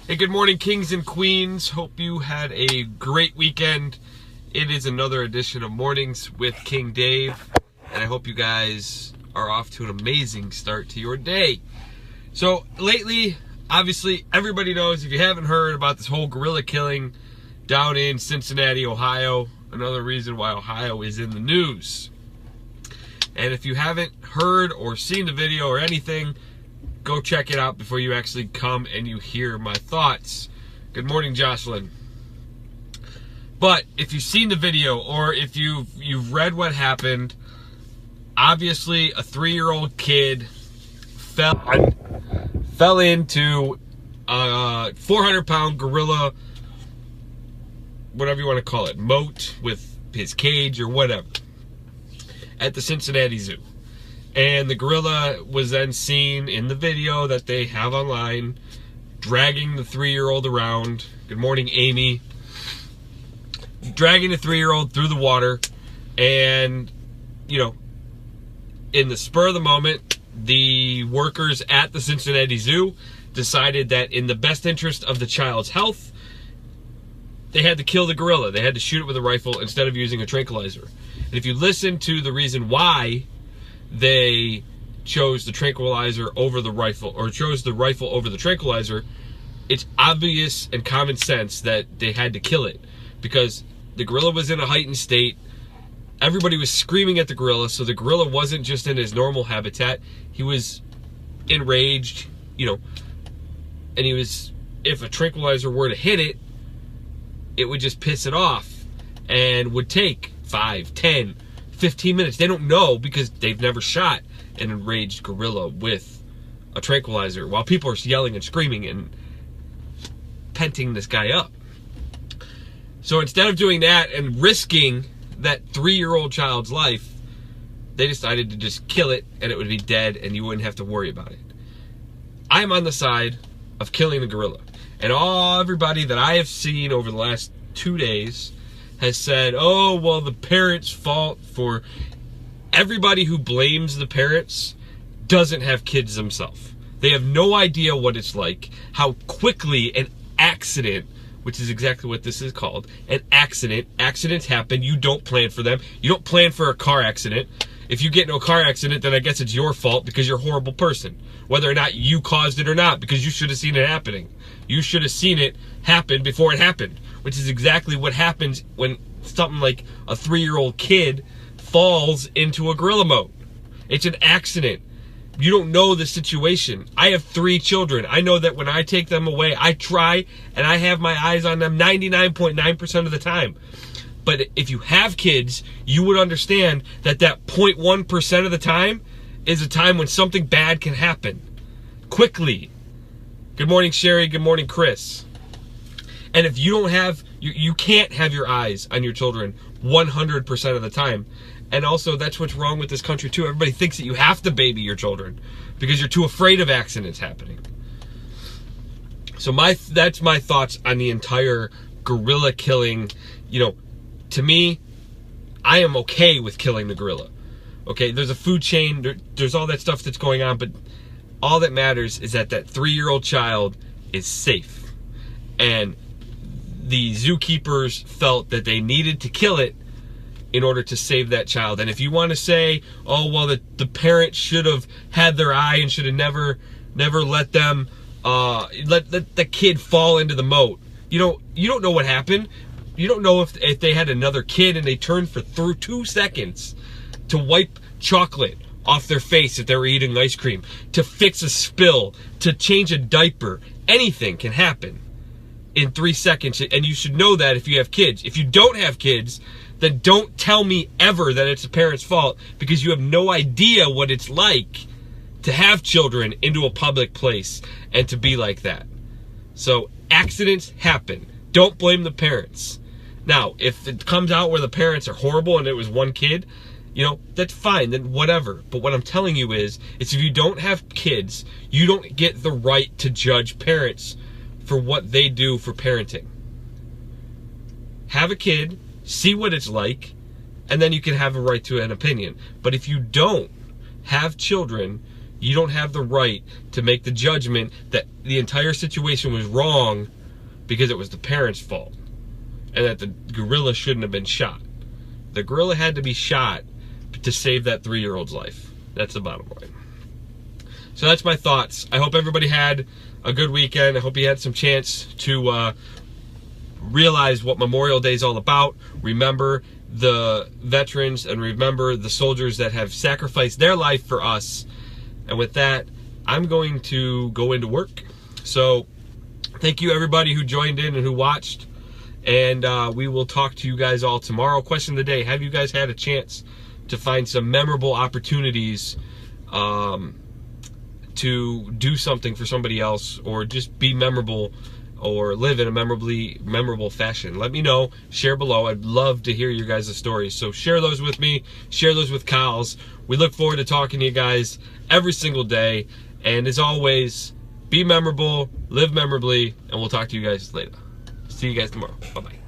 Hey, good morning, kings and queens. Hope you had a great weekend. It is another edition of Mornings with King Dave, and I hope you guys are off to an amazing start to your day. So lately, obviously, everybody knows, if you haven't heard about this whole gorilla killing down in Cincinnati, Ohio, another reason why Ohio is in the news. And if you haven't heard or seen the video or anything, go check it out before you actually come and you hear my thoughts. Good morning, Jocelyn. But if you've seen the video or if you've read what happened, obviously a 3-year-old kid fell into a 400-pound gorilla, whatever you want to call it, moat with his cage or whatever, at the Cincinnati Zoo. And the gorilla was then seen in the video that they have online, dragging the 3-year-old around. Good morning, Amy. Dragging the 3-year-old through the water. And, you know, in the spur of the moment, the workers at the Cincinnati Zoo decided that in the best interest of the child's health, they had to kill the gorilla. They had to shoot it with a rifle instead of using a tranquilizer. And if you listen to the reason why they chose the tranquilizer over the rifle, or chose the rifle over the tranquilizer, it's obvious and common sense that they had to kill it because the gorilla was in a heightened state. Everybody was screaming at the gorilla, so the gorilla wasn't just in his normal habitat. He was enraged, you know, and he was, if a tranquilizer were to hit it, it would just piss it off and would take 5, 10, 15 minutes. They don't know because they've never shot an enraged gorilla with a tranquilizer while people are yelling and screaming and penting this guy up. So instead of doing that and risking that 3-year-old child's life, they decided to just kill it and it would be dead and you wouldn't have to worry about it. I'm on the side of killing the gorilla. And everybody that I have seen over the last 2 days has said, oh, well, the parents' fault for... Everybody who blames the parents doesn't have kids themselves. They have no idea what it's like, how quickly an accident, which is exactly what this is called, an accident. Accidents happen. You don't plan for them. You don't plan for a car accident. If you get in a car accident, then I guess it's your fault because you're a horrible person. Whether or not you caused it or not, because you should have seen it happening. You should have seen it happen before it happened, which is exactly what happens when something like a 3-year-old kid falls into a gorilla moat. It's an accident. You don't know the situation. I have 3 children. I know that when I take them away, I try and I have my eyes on them 99.9% of the time. But if you have kids, you would understand that that 0.1% of the time is a time when something bad can happen quickly. Good morning, Sherry. Good morning, Chris. And if you don't have, you can't have your eyes on your children 100% of the time. And also, that's what's wrong with this country too. Everybody thinks that you have to baby your children because you're too afraid of accidents happening. So that's my thoughts on the entire gorilla killing. You know, to me, I am okay with killing the gorilla. Okay, there's a food chain, there's all that stuff that's going on, but all that matters is that 3-year-old child is safe. And the zookeepers felt that they needed to kill it in order to save that child. And if you want to say, oh, well, the parents should have had their eye and should have never let them, let the kid fall into the moat. You know, you don't know what happened. You don't know if they had another kid and they turned for 2 seconds to wipe chocolate off their face if they were eating ice cream, to fix a spill, to change a diaper. Anything can happen in 3 seconds, and you should know that if you have kids. If you don't have kids, then don't tell me ever that it's a parent's fault, because you have no idea what it's like to have children into a public place and to be like that. So accidents happen. Don't blame the parents. Now, if it comes out where the parents are horrible and it was one kid, you know, that's fine, then whatever. But what I'm telling you is if you don't have kids, you don't get the right to judge parents for what they do for parenting. Have a kid, see what it's like, and then you can have a right to an opinion. But if you don't have children, You don't have the right to make the judgment that the entire situation was wrong because it was the parents' fault and that the gorilla shouldn't have been shot. The gorilla had to be shot to save that 3-year-old's life. That's the bottom line. So that's my thoughts. I hope everybody had a good weekend. I hope you had some chance to realize what Memorial Day is all about. Remember the veterans and remember the soldiers that have sacrificed their life for us. And with that, I'm going to go into work. So thank you everybody who joined in and who watched. And we will talk to you guys all tomorrow. Question of the day, have you guys had a chance to find some memorable opportunities to do something for somebody else, or just be memorable, or live in a memorable fashion? Let me know. Share below. I'd love to hear your guys' stories. So share those with me. Share those with Kyle's. We look forward to talking to you guys every single day. And as always, be memorable, live memorably, and we'll talk to you guys later. See you guys tomorrow. Bye-bye.